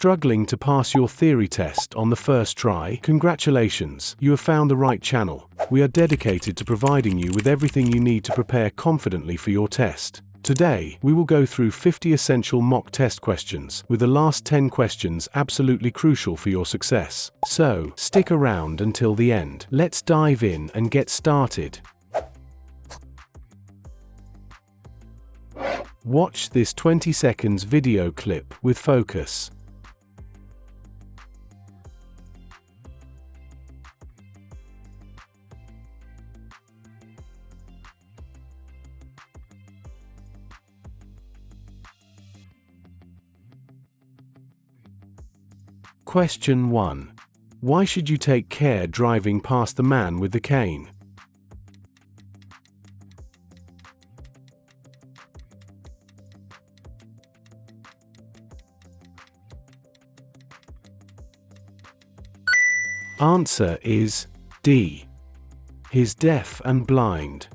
Struggling to pass your theory test on the first try? Congratulations, you have found the right channel. We are dedicated to providing you with everything you need to prepare confidently for your test. Today, we will go through 50 essential mock test questions, with the last 10 questions absolutely crucial for your success. So, stick around until the end. Let's dive in and get started. Watch this 20 seconds video clip with focus. Question 1. Why should you take care driving past the man with the cane? Answer is D. He's deaf and blind.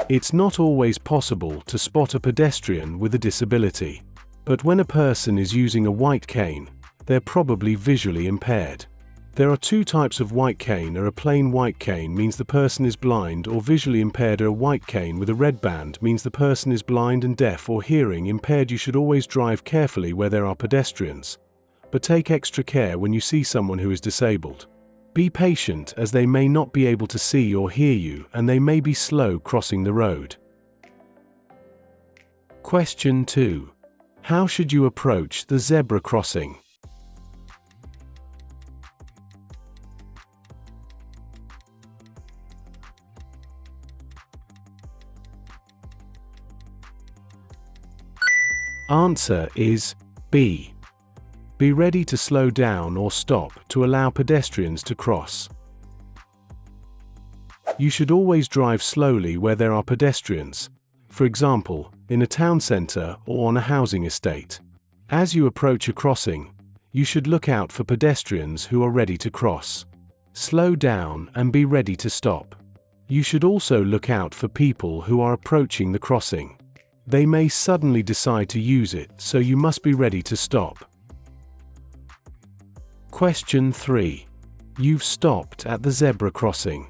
It's not always possible to spot a pedestrian with a disability. But when a person is using a white cane, they're probably visually impaired. There are two types of white cane. A plain white cane means the person is blind or visually impaired. A white cane with a red band means the person is blind and deaf or hearing impaired. You should always drive carefully where there are pedestrians, but take extra care when you see someone who is disabled. Be patient, as they may not be able to see or hear you, and they may be slow crossing the road. Question 2. How should you approach the zebra crossing? Answer is B. Be ready to slow down or stop to allow pedestrians to cross. You should always drive slowly where there are pedestrians, for example, in a town center or on a housing estate. As you approach a crossing, you should look out for pedestrians who are ready to cross. Slow down and be ready to stop. You should also look out for people who are approaching the crossing. They may suddenly decide to use it, so you must be ready to stop. Question 3. You've stopped at the zebra crossing.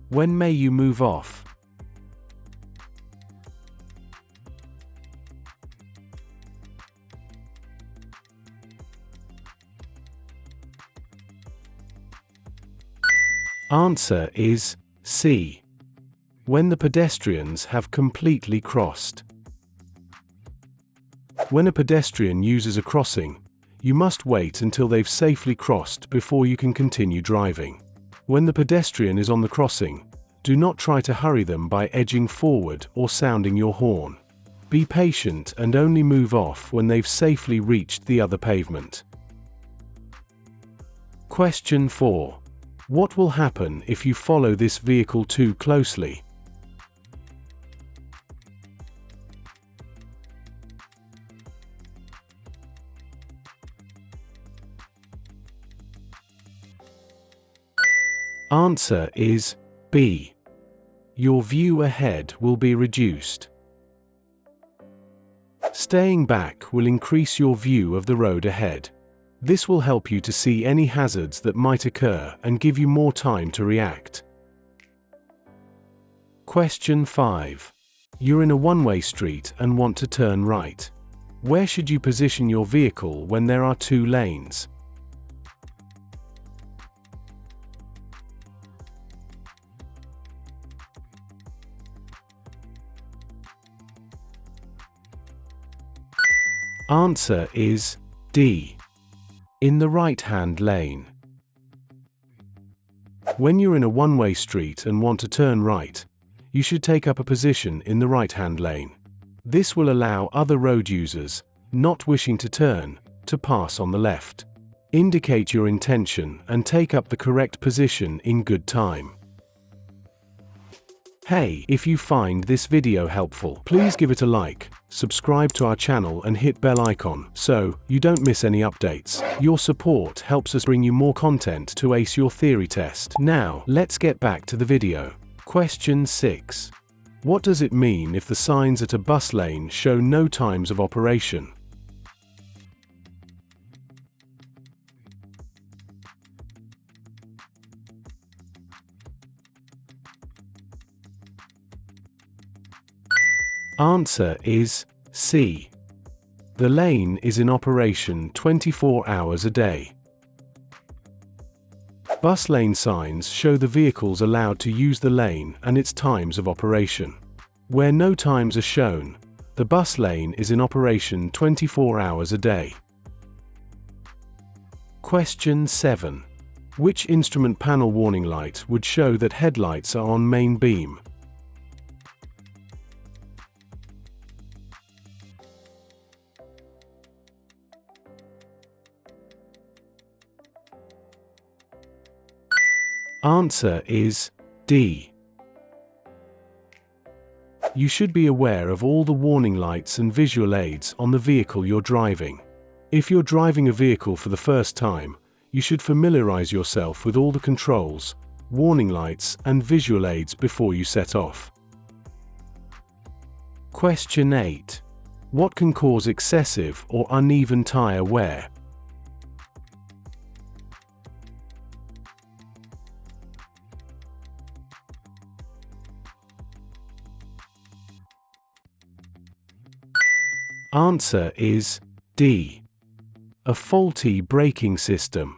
When may you move off? Answer is C. When the pedestrians have completely crossed. When a pedestrian uses a crossing, you must wait until they've safely crossed before you can continue driving. When the pedestrian is on the crossing, do not try to hurry them by edging forward or sounding your horn. Be patient and only move off when they've safely reached the other pavement. Question 4. What will happen if you follow this vehicle too closely? Answer is B. Your view ahead will be reduced. Staying back will increase your view of the road ahead. This will help you to see any hazards that might occur and give you more time to react. Question 5. You're in a one-way street and want to turn right. Where should you position your vehicle when there are two lanes? Answer is D. In the right-hand lane. When you're in a one-way street and want to turn right, you should take up a position in the right-hand lane. This will allow other road users, not wishing to turn, to pass on the left. Indicate your intention and take up the correct position in good time. Hey, if you find this video helpful, please give it a like, subscribe to our channel and hit bell icon so you don't miss any updates. Your support helps us bring you more content to ace your theory test. Now, let's get back to the video. Question 6. What does it mean if the signs at a bus lane show no times of operation? Answer is C. The lane is in operation 24 hours a day. Bus lane signs show the vehicles allowed to use the lane and its times of operation. Where no times are shown, the bus lane is in operation 24 hours a day. Question 7. Which instrument panel warning light would show that headlights are on main beam? Answer is D. You should be aware of all the warning lights and visual aids on the vehicle you're driving. If you're driving a vehicle for the first time, you should familiarize yourself with all the controls, warning lights, and visual aids before you set off. Question 8. What can cause excessive or uneven tire wear? Answer is D. A faulty braking system.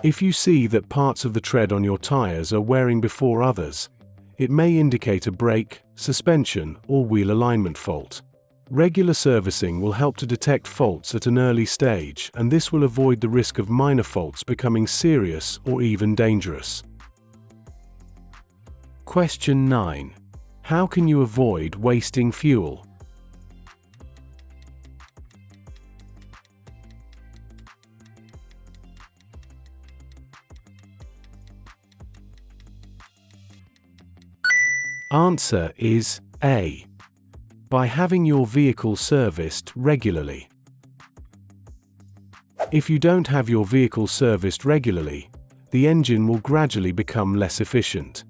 If you see that parts of the tread on your tires are wearing before others, it may indicate a brake, suspension, or wheel alignment fault. Regular servicing will help to detect faults at an early stage, and this will avoid the risk of minor faults becoming serious or even dangerous. Question 9. How can you avoid wasting fuel? Answer is A. By having your vehicle serviced regularly. If you don't have your vehicle serviced regularly, the engine will gradually become less efficient.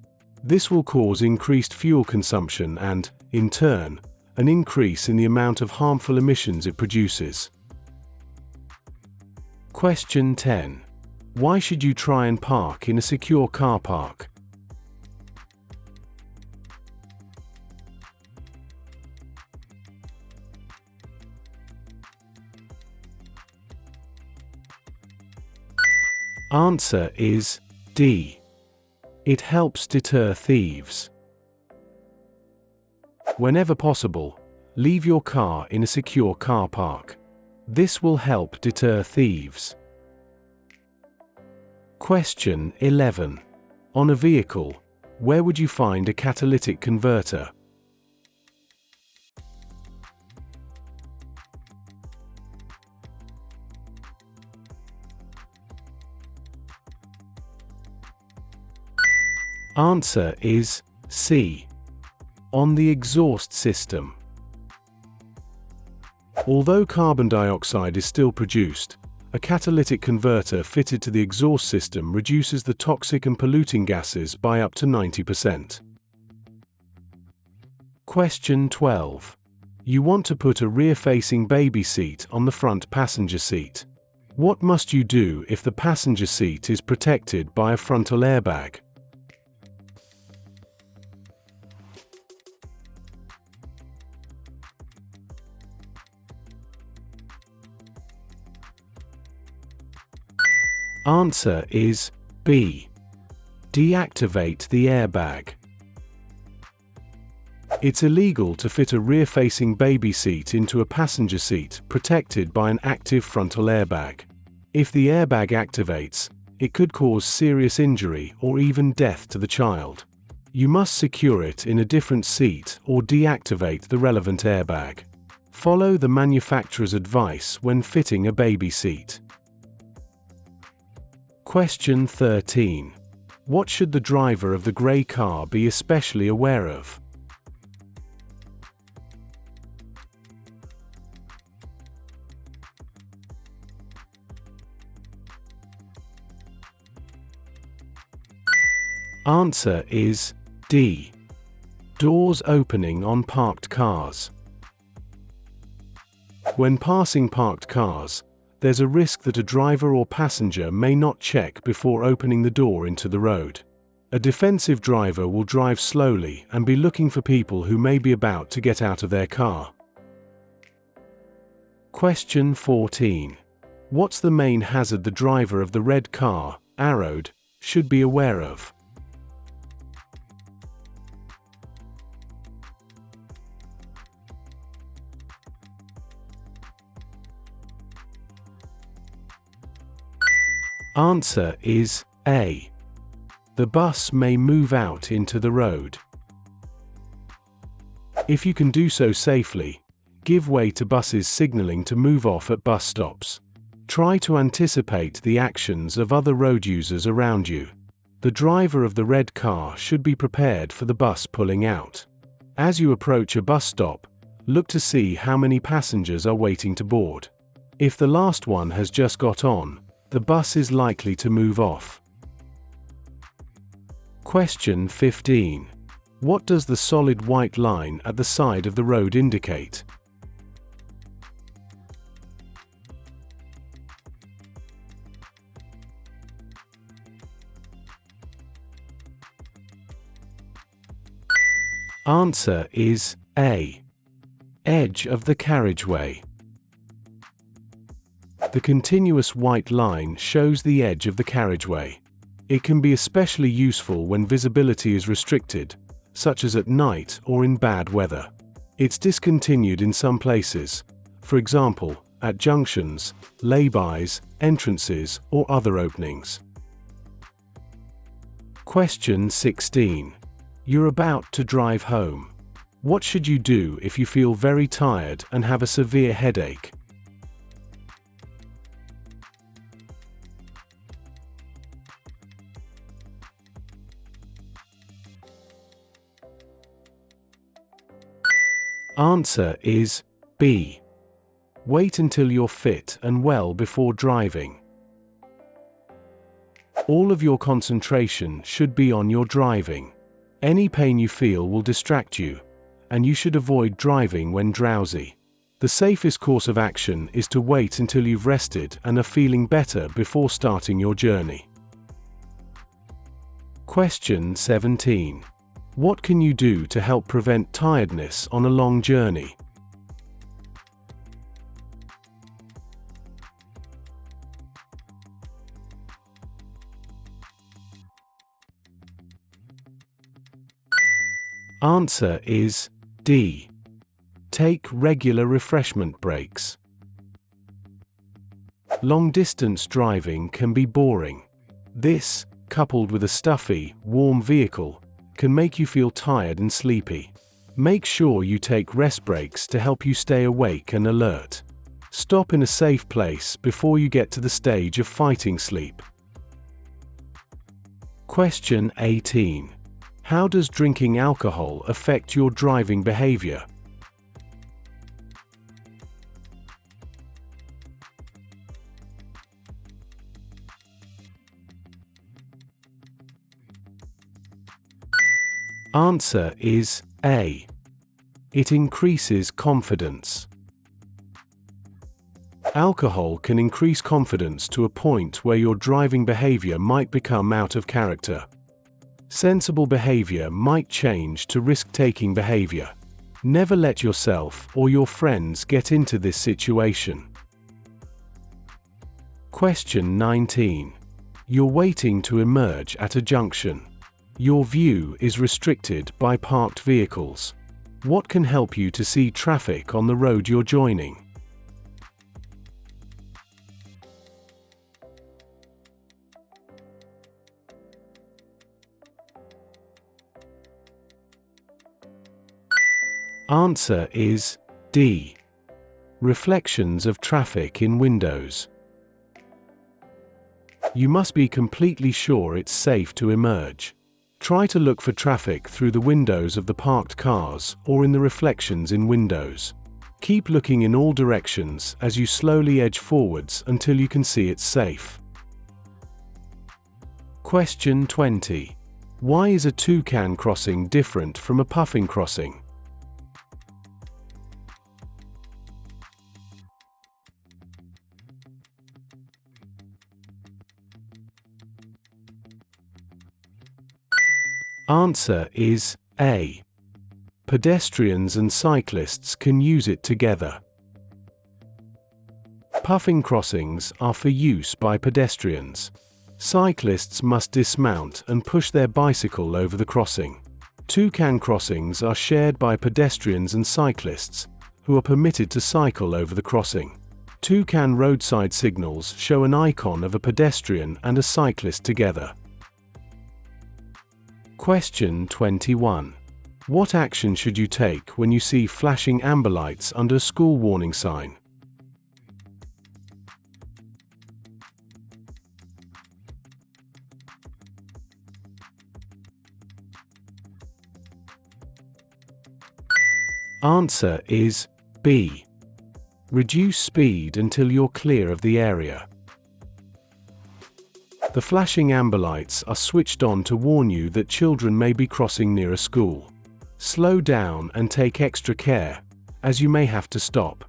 This will cause increased fuel consumption and, in turn, an increase in the amount of harmful emissions it produces. Question 10. Why should you try and park in a secure car park? Answer is D. It helps deter thieves. Whenever possible, leave your car in a secure car park. This will help deter thieves. Question 11. On a vehicle, where would you find a catalytic converter? Answer is C. On the exhaust system. Although carbon dioxide is still produced, a catalytic converter fitted to the exhaust system reduces the toxic and polluting gases by up to 90%. Question 12. You want to put a rear-facing baby seat on the front passenger seat. What must you do if the passenger seat is protected by a frontal airbag? Answer is B. Deactivate the airbag. It's illegal to fit a rear-facing baby seat into a passenger seat protected by an active frontal airbag. If the airbag activates, it could cause serious injury or even death to the child. You must secure it in a different seat or deactivate the relevant airbag. Follow the manufacturer's advice when fitting a baby seat. Question 13. What should the driver of the grey car be especially aware of? Answer is D. Doors opening on parked cars. When passing parked cars, there's a risk that a driver or passenger may not check before opening the door into the road. A defensive driver will drive slowly and be looking for people who may be about to get out of their car. Question 14. What's the main hazard the driver of the red car, arrowed, should be aware of? Answer is A. The bus may move out into the road. If you can do so safely, give way to buses signaling to move off at bus stops. Try to anticipate the actions of other road users around you. The driver of the red car should be prepared for the bus pulling out. As you approach a bus stop, look to see how many passengers are waiting to board. If the last one has just got on, the bus is likely to move off. Question 15. What does the solid white line at the side of the road indicate? Answer is A. Edge of the carriageway. The continuous white line shows the edge of the carriageway. It can be especially useful when visibility is restricted, such as at night or in bad weather. It's discontinued in some places, for example, at junctions, lay-bys, entrances, or other openings. Question 16. You're about to drive home. What should you do if you feel very tired and have a severe headache? Answer is B. Wait until you're fit and well before driving. All of your concentration should be on your driving. Any pain you feel will distract you, and you should avoid driving when drowsy. The safest course of action is to wait until you've rested and are feeling better before starting your journey. Question 17. What can you do to help prevent tiredness on a long journey? Answer is D. Take regular refreshment breaks. Long-distance driving can be boring. This, coupled with a stuffy, warm vehicle, can make you feel tired and sleepy. Make sure you take rest breaks to help you stay awake and alert. Stop in a safe place before you get to the stage of fighting sleep. Question 18. How does drinking alcohol affect your driving behavior? Answer is A. It increases confidence. Alcohol can increase confidence to a point where your driving behavior might become out of character. Sensible behavior might change to risk-taking behavior. Never let yourself or your friends get into this situation. Question 19. You're waiting to emerge at a junction. Your view is restricted by parked vehicles. What can help you to see traffic on the road you're joining? Answer is D. Reflections of traffic in windows. You must be completely sure it's safe to emerge. Try to look for traffic through the windows of the parked cars or in the reflections in windows. Keep looking in all directions as you slowly edge forwards until you can see it's safe. Question 20. Why is a toucan crossing different from a puffin crossing? Answer is A. Pedestrians and cyclists can use it together. Puffing crossings are for use by pedestrians. Cyclists must dismount and push their bicycle over the crossing. Toucan crossings are shared by pedestrians and cyclists, who are permitted to cycle over the crossing. Toucan roadside signals show an icon of a pedestrian and a cyclist together. Question 21. What action should you take when you see flashing amber lights under a school warning sign? Answer is B. Reduce speed until you're clear of the area. The flashing amber lights are switched on to warn you that children may be crossing near a school. Slow down and take extra care, as you may have to stop.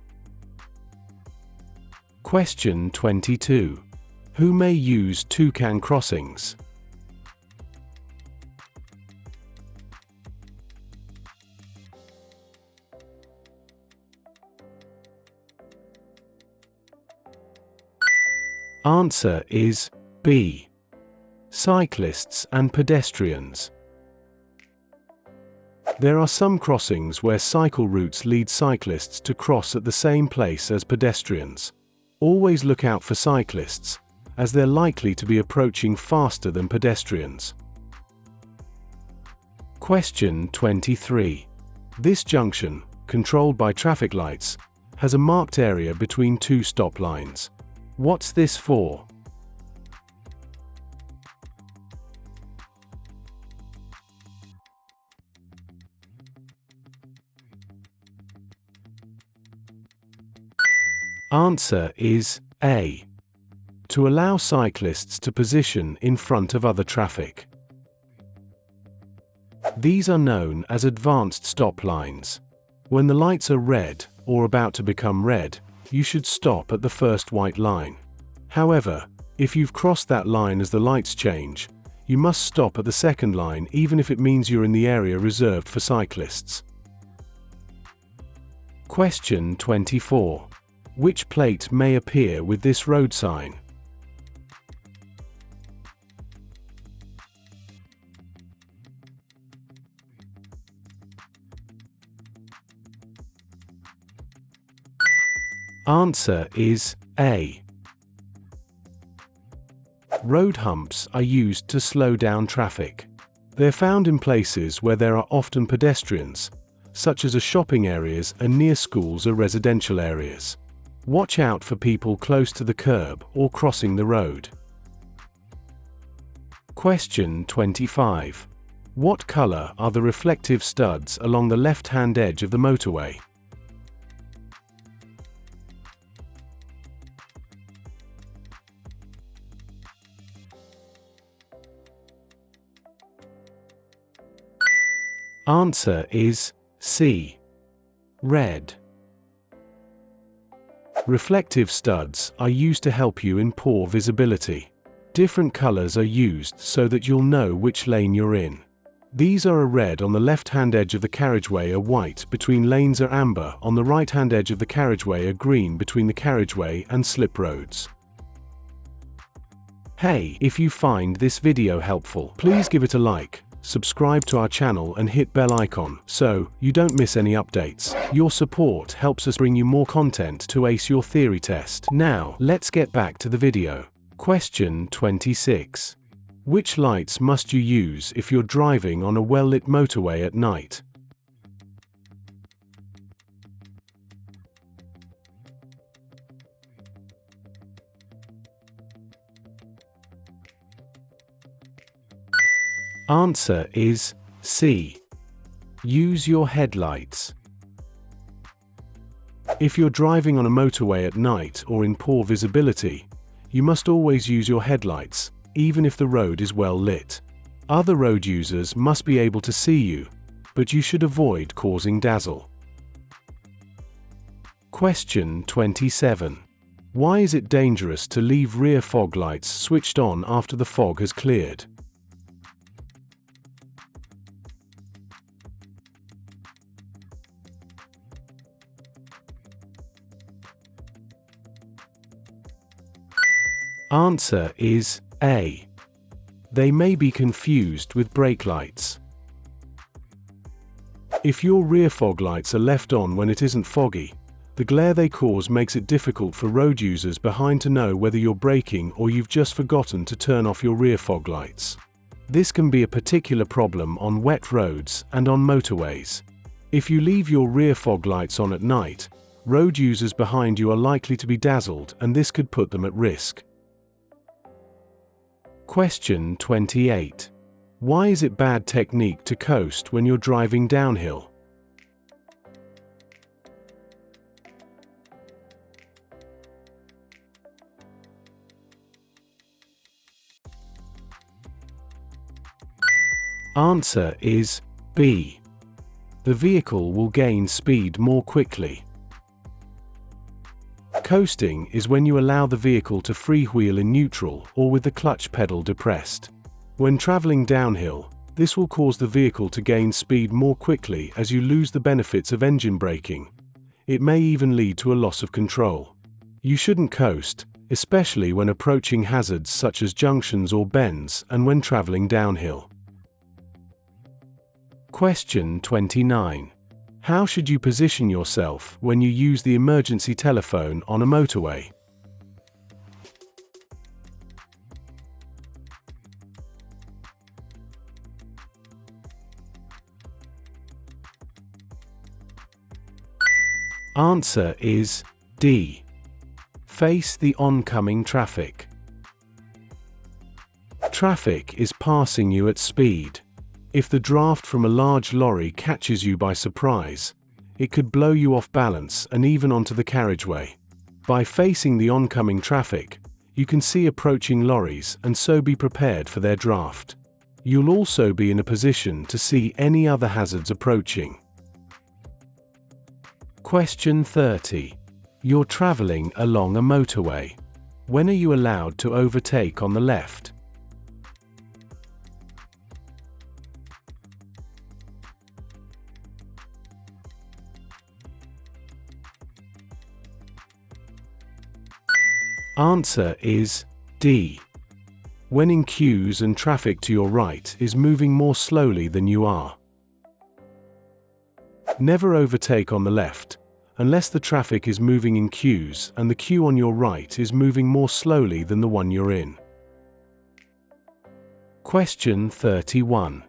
Question 22. Who may use toucan crossings? Answer is B. Cyclists and pedestrians. There are some crossings where cycle routes lead cyclists to cross at the same place as pedestrians. Always look out for cyclists, as they're likely to be approaching faster than pedestrians. Question 23. This junction, controlled by traffic lights, has a marked area between two stop lines. What's this for? Answer is A. To allow cyclists to position in front of other traffic. These are known as advanced stop lines. When the lights are red, or about to become red, you should stop at the first white line. However, if you've crossed that line as the lights change, you must stop at the second line even if it means you're in the area reserved for cyclists. Question 24. Which plate may appear with this road sign? Answer is A. Road humps are used to slow down traffic. They're found in places where there are often pedestrians, such as shopping areas and near schools or residential areas. Watch out for people close to the curb or crossing the road. Question 25. What color are the reflective studs along the left-hand edge of the motorway? Answer is C. Red. Reflective studs are used to help you in poor visibility. Different colors are used so that you'll know which lane you're in. These are a red on the left-hand edge of the carriageway, a white between lanes, are amber on the right-hand edge of the carriageway, a green between the carriageway and slip roads. Hey, if you find this video helpful, please give it a like, subscribe to our channel and hit bell icon so you don't miss any updates. Your support helps us bring you more content to ace your theory test. Now, let's get back to the video. Question 26. Which lights must you use if you're driving on a well-lit motorway at night? Answer is C. Use your headlights. If you're driving on a motorway at night or in poor visibility, you must always use your headlights, even if the road is well lit. Other road users must be able to see you, but you should avoid causing dazzle. Question 27. Why is it dangerous to leave rear fog lights switched on after the fog has cleared? Answer is A. They may be confused with brake lights. If your rear fog lights are left on when it isn't foggy, the glare they cause makes it difficult for road users behind to know whether you're braking or you've just forgotten to turn off your rear fog lights. This can be a particular problem on wet roads and on motorways. If you leave your rear fog lights on at night, road users behind you are likely to be dazzled, and this could put them at risk. Question 28. Why is it bad technique to coast when you're driving downhill? Answer is B. The vehicle will gain speed more quickly. Coasting is when you allow the vehicle to freewheel in neutral or with the clutch pedal depressed. When traveling downhill, this will cause the vehicle to gain speed more quickly as you lose the benefits of engine braking. It may even lead to a loss of control. You shouldn't coast, especially when approaching hazards such as junctions or bends and when traveling downhill. Question 29. How should you position yourself when you use the emergency telephone on a motorway? Answer is D. Face the oncoming traffic. Traffic is passing you at speed. If the draft from a large lorry catches you by surprise, it could blow you off balance and even onto the carriageway. By facing the oncoming traffic, you can see approaching lorries and so be prepared for their draft. You'll also be in a position to see any other hazards approaching. Question 30. You're traveling along a motorway. When are you allowed to overtake on the left? Answer is D. When in queues and traffic to your right is moving more slowly than you are. Never overtake on the left, unless the traffic is moving in queues and the queue on your right is moving more slowly than the one you're in. Question 31.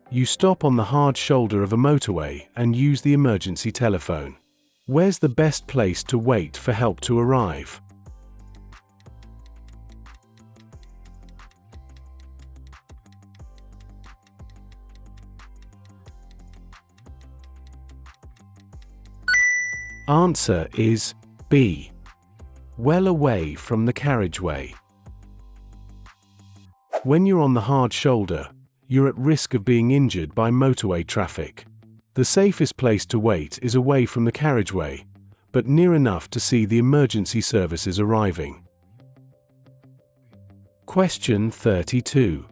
You stop on the hard shoulder of a motorway and use the emergency telephone. Where's the best place to wait for help to arrive? Answer is B. Well away from the carriageway. When you're on the hard shoulder, you're at risk of being injured by motorway traffic. The safest place to wait is away from the carriageway, but near enough to see the emergency services arriving. Question 32.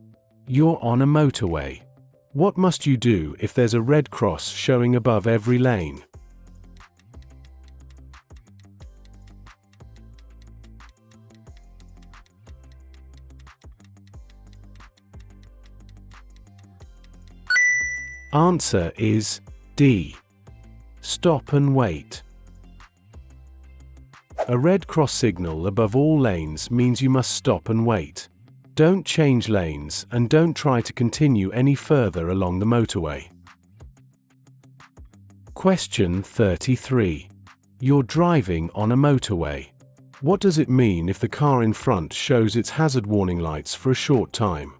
You're on a motorway. What must you do if there's a red cross showing above every lane? Answer is D. Stop and wait. A red cross signal above all lanes means you must stop and wait. Don't change lanes and don't try to continue any further along the motorway. Question 33. You're driving on a motorway. What does it mean if the car in front shows its hazard warning lights for a short time?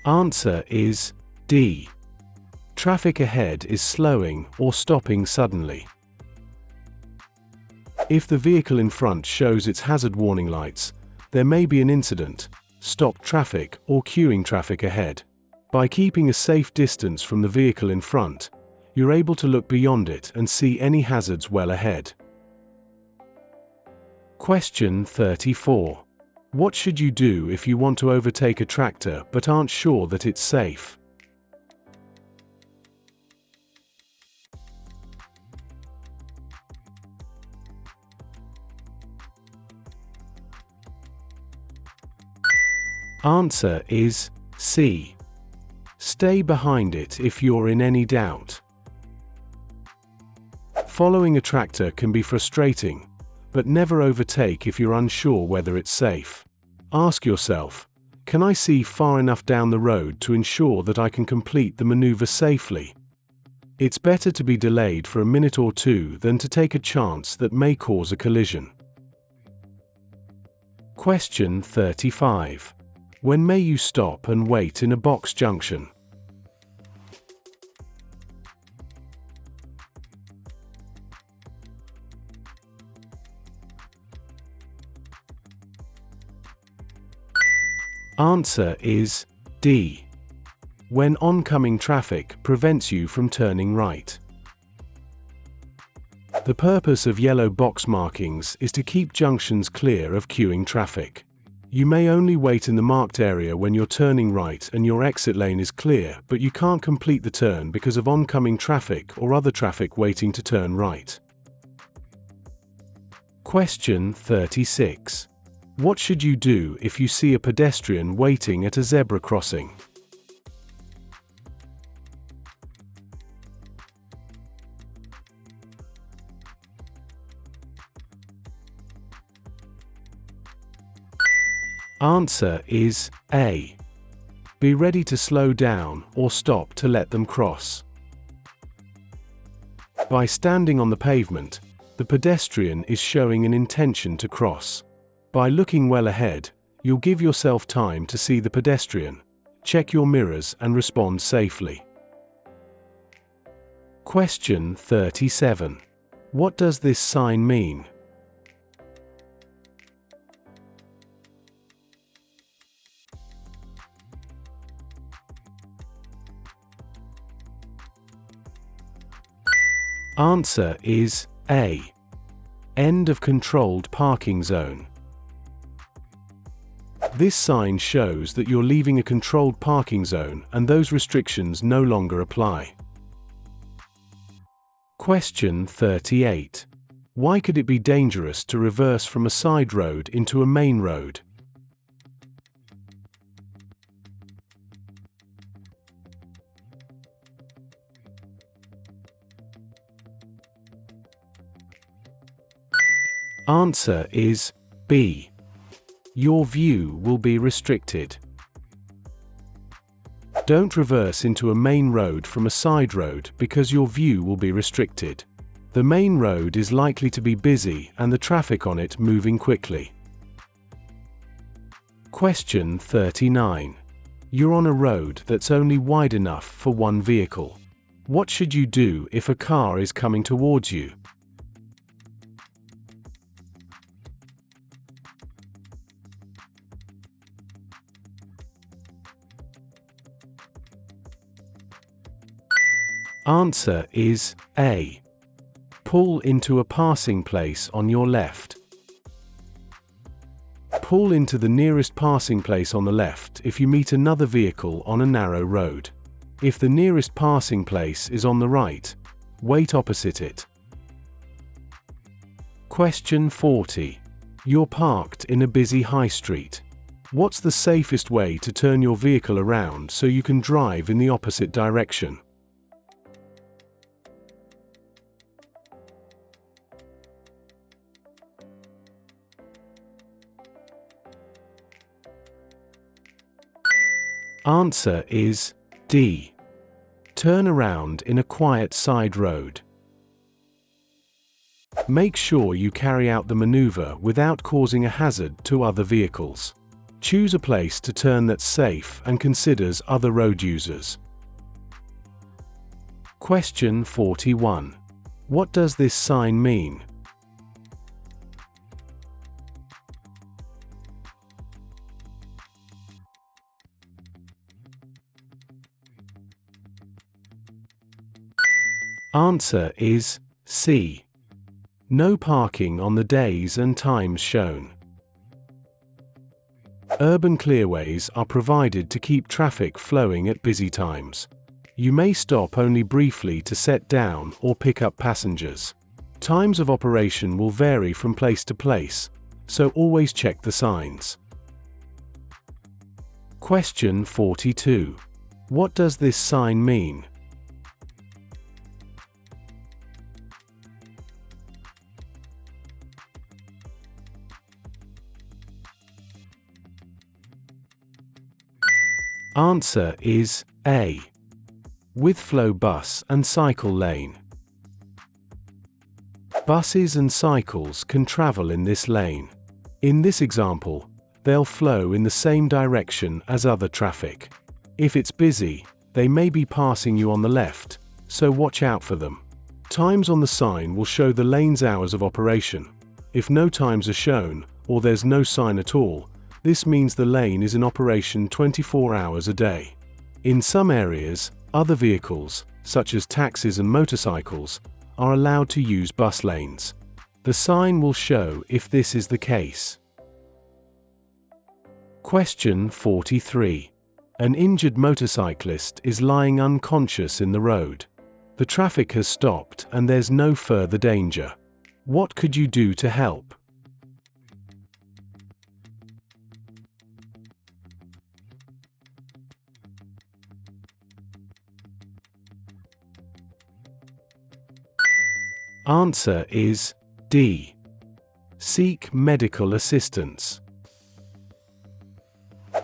Answer is D. Traffic ahead is slowing or stopping suddenly. If the vehicle in front shows its hazard warning lights, there may be an incident, stopped traffic, or queuing traffic ahead. By keeping a safe distance from the vehicle in front, you're able to look beyond it and see any hazards well ahead. Question 34. What should you do if you want to overtake a tractor but aren't sure that it's safe? Answer is C. Stay behind it if you're in any doubt. Following a tractor can be frustrating, but never overtake if you're unsure whether it's safe. Ask yourself, can I see far enough down the road to ensure that I can complete the maneuver safely? It's better to be delayed for a minute or two than to take a chance that may cause a collision. Question 35. When may you stop and wait in a box junction? Answer is D. When oncoming traffic prevents you from turning right. The purpose of yellow box markings is to keep junctions clear of queuing traffic. You may only wait in the marked area when you're turning right and your exit lane is clear, but you can't complete the turn because of oncoming traffic or other traffic waiting to turn right. Question 36. What should you do if you see a pedestrian waiting at a zebra crossing? Answer is A. Be ready to slow down or stop to let them cross. By standing on the pavement, the pedestrian is showing an intention to cross. By looking well ahead, you'll give yourself time to see the pedestrian, check your mirrors and respond safely. Question 37. What does this sign mean? Answer is A. End of controlled parking zone. This sign shows that you're leaving a controlled parking zone and those restrictions no longer apply. Question 38. Why could it be dangerous to reverse from a side road into a main road? Answer is B. Your view will be restricted. Don't reverse into a main road from a side road because your view will be restricted. The main road is likely to be busy and the traffic on it moving quickly. Question 39. You're on a road that's only wide enough for one vehicle. What should you do if a car is coming towards you? Answer is A. Pull into a passing place on your left. Pull into the nearest passing place on the left if you meet another vehicle on a narrow road. If the nearest passing place is on the right, wait opposite it. Question 40. You're parked in a busy high street. What's the safest way to turn your vehicle around so you can drive in the opposite direction? Answer is D. Turn around in a quiet side road. Make sure you carry out the maneuver without causing a hazard to other vehicles. Choose a place to turn that's safe and considers other road users. Question 41. What does this sign mean? Answer is C. No parking on the days and times shown. Urban clearways are provided to keep traffic flowing at busy times. You may stop only briefly to set down or pick up passengers. Times of operation will vary from place to place, so always check the signs. Question 42. What does this sign mean? Answer is A. With flow bus and cycle lane. Buses and cycles can travel in this lane. In this example, they'll flow in the same direction as other traffic. If it's busy, they may be passing you on the left, so watch out for them. Times on the sign will show the lane's hours of operation. If no times are shown, or there's no sign at all, this means the lane is in operation 24 hours a day. In some areas, other vehicles, such as taxis and motorcycles, are allowed to use bus lanes. The sign will show if this is the case. Question 43. An injured motorcyclist is lying unconscious in the road. The traffic has stopped and there's no further danger. What could you do to help? Answer is D. Seek medical assistance.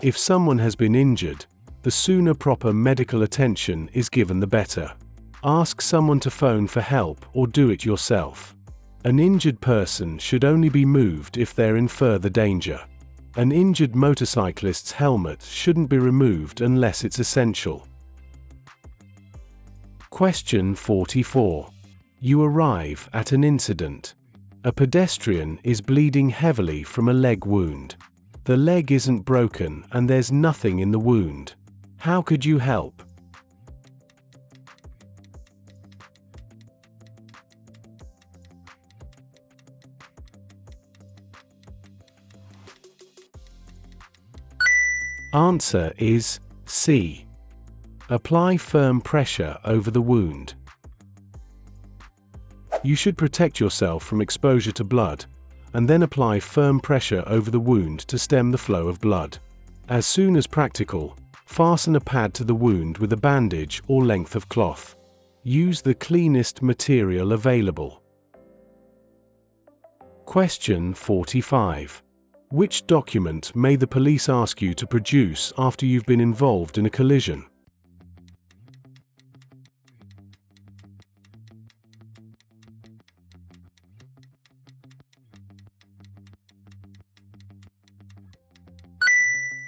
If someone has been injured, the sooner proper medical attention is given the better. Ask someone to phone for help or do it yourself. An injured person should only be moved if they're in further danger. An injured motorcyclist's helmet shouldn't be removed unless it's essential. Question 44. You arrive at an incident. A pedestrian is bleeding heavily from a leg wound. The leg isn't broken and there's nothing in the wound. How could you help? Answer is C. Apply firm pressure over the wound. You should protect yourself from exposure to blood, and then apply firm pressure over the wound to stem the flow of blood. As soon as practical, fasten a pad to the wound with a bandage or length of cloth. Use the cleanest material available. Question 45. Which document may the police ask you to produce after you've been involved in a collision?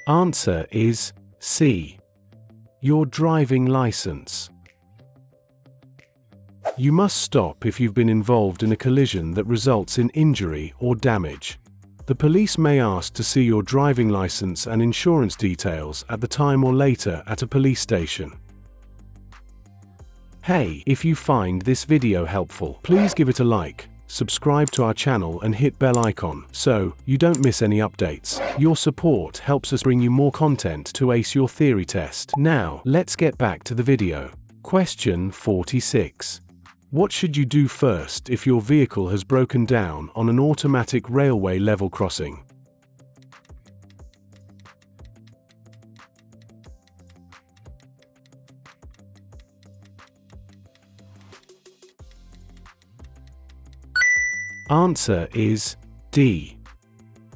Answer is C. Your driving license. You must stop if you've been involved in a collision that results in injury or damage. The police may ask to see your driving license and insurance details at the time or later at a police station. Hey, if you find this video helpful, please give it a like, subscribe to our channel and hit bell icon so you don't miss any updates. Your support helps us bring you more content to ace your theory test. Now, let's get back to the video. Question 46. What should you do first if your vehicle has broken down on an automatic railway level crossing? Answer is D.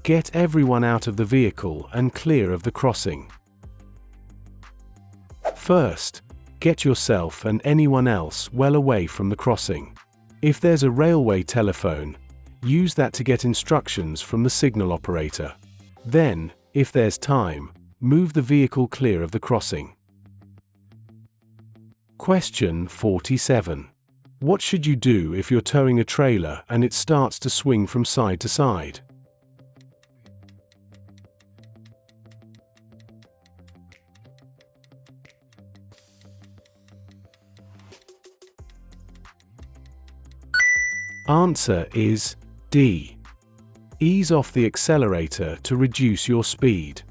Get everyone out of the vehicle and clear of the crossing. First, get yourself and anyone else well away from the crossing. If there's a railway telephone, use that to get instructions from the signal operator. Then, if there's time, move the vehicle clear of the crossing. Question 47. What should you do if you're towing a trailer and it starts to swing from side to side? Answer is D. Ease off the accelerator to reduce your speed.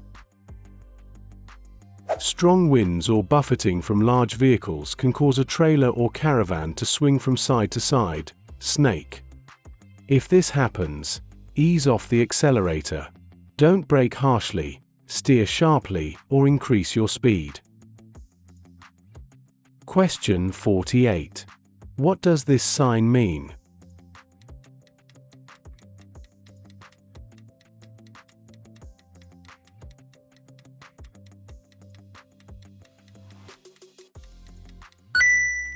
Strong winds or buffeting from large vehicles can cause a trailer or caravan to swing from side to side, snake. If this happens, ease off the accelerator. Don't brake harshly, steer sharply, or increase your speed. Question 48. What does this sign mean?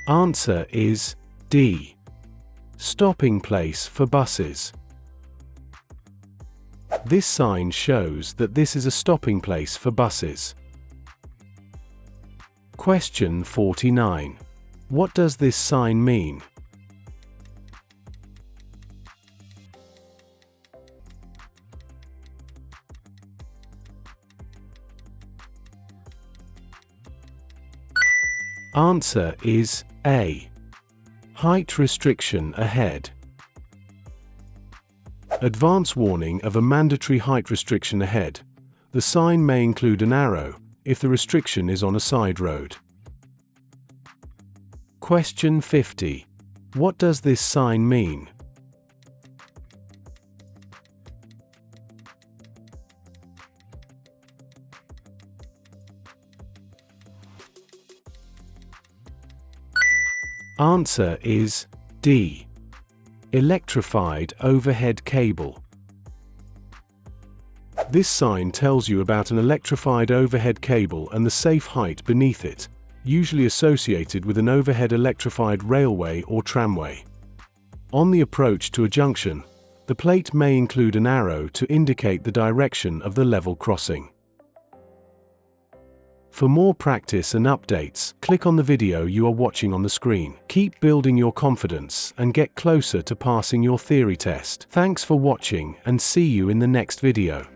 Answer is D. Stopping place for buses. This sign shows that this is a stopping place for buses. Question 49. What does this sign mean? Answer is A. Height restriction ahead. Advance warning of a mandatory height restriction ahead. The sign may include an arrow if the restriction is on a side road. Question 50. What does this sign mean? Answer is D. Electrified overhead cable. This sign tells you about an electrified overhead cable and the safe height beneath it, usually associated with an overhead electrified railway or tramway. On the approach to a junction, the plate may include an arrow to indicate the direction of the level crossing. For more practice and updates, click on the video you are watching on the screen. Keep building your confidence and get closer to passing your theory test. Thanks for watching and see you in the next video.